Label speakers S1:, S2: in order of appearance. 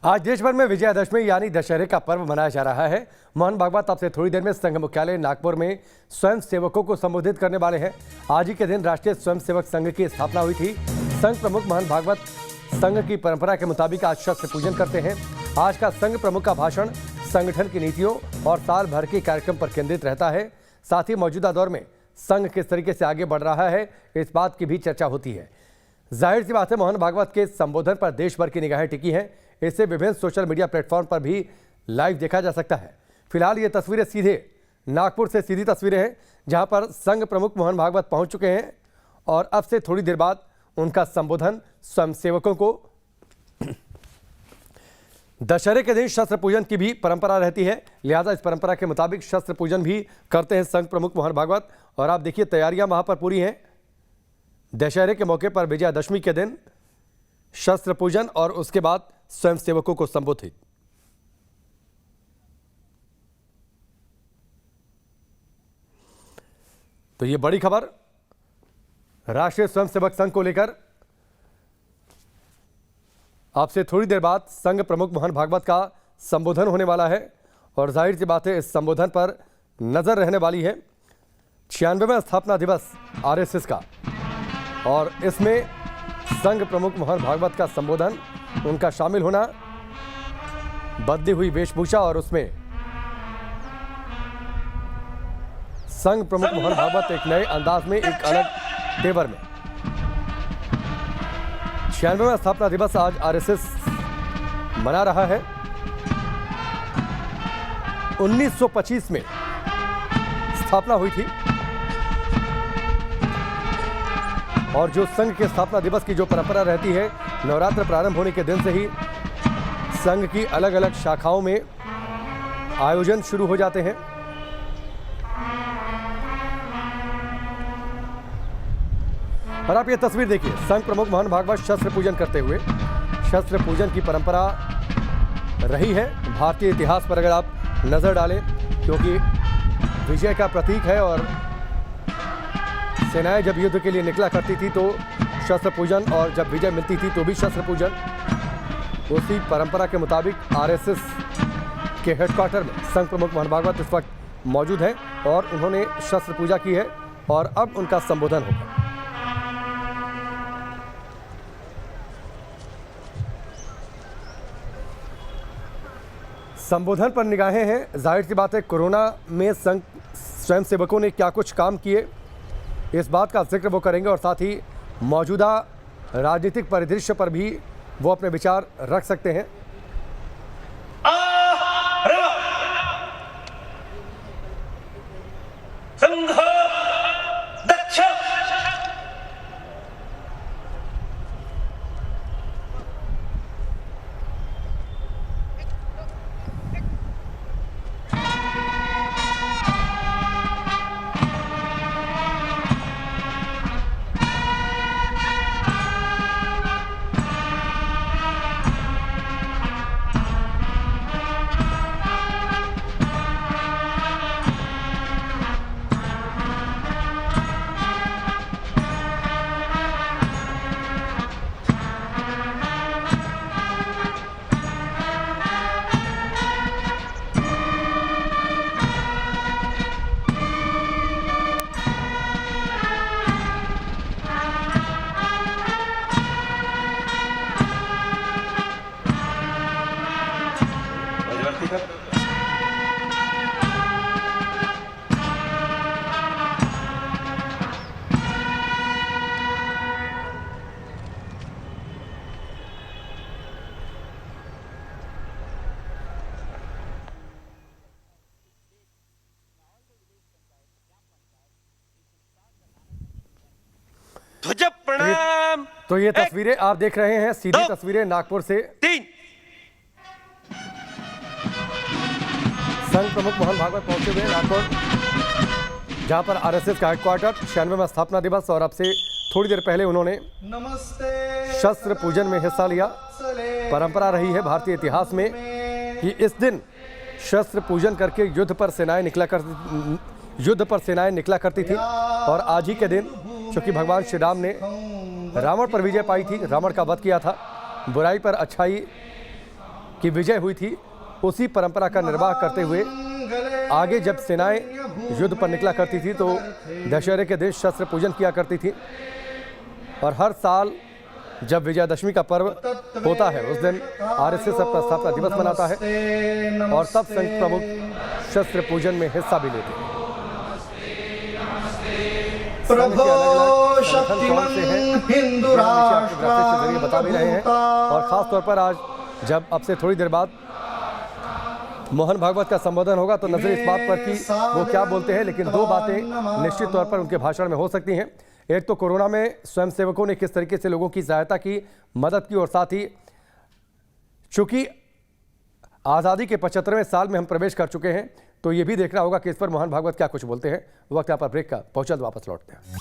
S1: आज देश भर में विजयादशमी यानी दशहरे का पर्व मनाया जा रहा है। मोहन भागवत अब से थोड़ी देर में संघ मुख्यालय नागपुर में स्वयं सेवकों को संबोधित करने वाले हैं। आज ही के दिन राष्ट्रीय स्वयंसेवक संघ की स्थापना हुई थी। संघ प्रमुख मोहन भागवत संघ की परंपरा के मुताबिक आज शस्त्र पूजन करते हैं। आज का संघ प्रमुख का भाषण संगठन की नीतियों और साल भर के कार्यक्रम पर केंद्रित रहता है। साथ ही मौजूदा दौर में संघ किस तरीके से आगे बढ़ रहा है, इस बात की भी चर्चा होती है। जाहिर सी बात है, मोहन भागवत के संबोधन पर देश भर की निगाहें टिकी हैं। इसे विभिन्न सोशल मीडिया प्लेटफॉर्म पर भी लाइव देखा जा सकता है। फिलहाल ये तस्वीरें सीधे नागपुर से सीधी तस्वीरें हैं, जहां पर संघ प्रमुख मोहन भागवत पहुंच चुके हैं और अब से थोड़ी देर बाद उनका संबोधन स्वयंसेवकों को। दशहरे के दिन शस्त्र पूजन की भी परंपरा रहती है, लिहाजा इस परंपरा के मुताबिक शस्त्र पूजन भी करते हैं संघ प्रमुख मोहन भागवत। और आप देखिए, तैयारियां वहां पर पूरी हैं। दशहरे के मौके पर विजयादशमी के दिन शस्त्र पूजन और उसके बाद स्वयंसेवकों को संबोधित। तो ये बड़ी खबर राष्ट्रीय स्वयंसेवक संघ को लेकर। आपसे थोड़ी देर बाद संघ प्रमुख मोहन भागवत का संबोधन होने वाला है और जाहिर सी बात है, इस संबोधन पर नजर रहने वाली है। 96वां स्थापना दिवस आरएसएस का, और इसमें संघ प्रमुख मोहन भागवत का संबोधन, उनका शामिल होना, बदली हुई वेशभूषा और उसमें संघ प्रमुख मोहन भागवत एक नए अंदाज में, एक अलग तेवर में। 96वां स्थापना दिवस आज आरएसएस मना रहा है। 1925 में स्थापना हुई थी और जो संघ के स्थापना दिवस की जो परंपरा रहती है, नवरात्र प्रारंभ होने के दिन से ही संघ की अलग अलग शाखाओं में आयोजन शुरू हो जाते हैं। और आप ये तस्वीर देखिए, संघ प्रमुख मोहन भागवत शस्त्र पूजन करते हुए। शस्त्र पूजन की परंपरा रही है भारतीय इतिहास पर, अगर आप नजर डालें, क्योंकि विजय का प्रतीक है और सेनाएं जब युद्ध के लिए निकला करती थी तो शस्त्र पूजन, और जब विजय मिलती थी तो भी शस्त्र पूजन। उसी परंपरा के मुताबिक आरएसएस के हेडक्वार्टर में संघ प्रमुख मोहन भागवत इस वक्त मौजूद हैं और उन्होंने शस्त्र पूजा की है और अब उनका संबोधन होगा। संबोधन पर निगाहें हैं। जाहिर सी बात है, कोरोना में संघ स्वयंसेवकों ने क्या कुछ काम किए, इस बात का जिक्र वो करेंगे और साथ ही मौजूदा राजनीतिक परिदृश्य पर भी वो अपने विचार रख सकते हैं।
S2: ध्वज प्रणाम।
S1: तो ये तस्वीरें आप देख रहे हैं, सीधी तस्वीरें नागपुर से।
S2: 3
S1: संघ प्रमुख मोहन भागवत पहुंचे हुए नागपुर, जहां पर आरएसएस का हेडक्वार्टर, 96वां स्थापना दिवस, और अब से थोड़ी देर पहले उन्होंने शस्त्र पूजन में हिस्सा लिया। परंपरा रही है भारतीय इतिहास में कि इस दिन शस्त्र पूजन करके युद्ध पर सेनाएं निकला करती थी। और आज ही के दिन, क्योंकि भगवान श्री राम ने रावण पर विजय पाई थी, रावण का वध किया था, बुराई पर अच्छाई की विजय हुई थी, उसी परंपरा का निर्वाह करते हुए आगे जब सेनाएं युद्ध पर निकला करती थी तो दशहरे के दिन शस्त्र पूजन किया करती थी। और हर साल जब विजयदशमी का पर्व होता है उस दिन आरएसएस अपना स्थापना दिवस मनाता है और तब संघ प्रमुख शस्त्र पूजन में हिस्सा भी लेते हैं।
S3: प्रभो शक्तिमान हिंदू राष्ट्र
S1: जरिए बता भी रहे हैं। और खास तौर पर आज जब अब से थोड़ी देर बाद मोहन भागवत का संबोधन होगा तो नजर इस बात पर कि वो क्या बोलते हैं, लेकिन दो बातें निश्चित तौर पर उनके भाषण में हो सकती हैं। एक तो कोरोना में स्वयंसेवकों ने किस तरीके से लोगों की सहायता की, मदद की, और साथ ही चूंकि आज़ादी के 75वें साल में हम प्रवेश कर चुके हैं तो ये भी देखना होगा कि इस पर मोहन भागवत क्या कुछ बोलते हैं। वक्त यहाँ पर ब्रेक का, पहुंचल वापस लौटते हैं।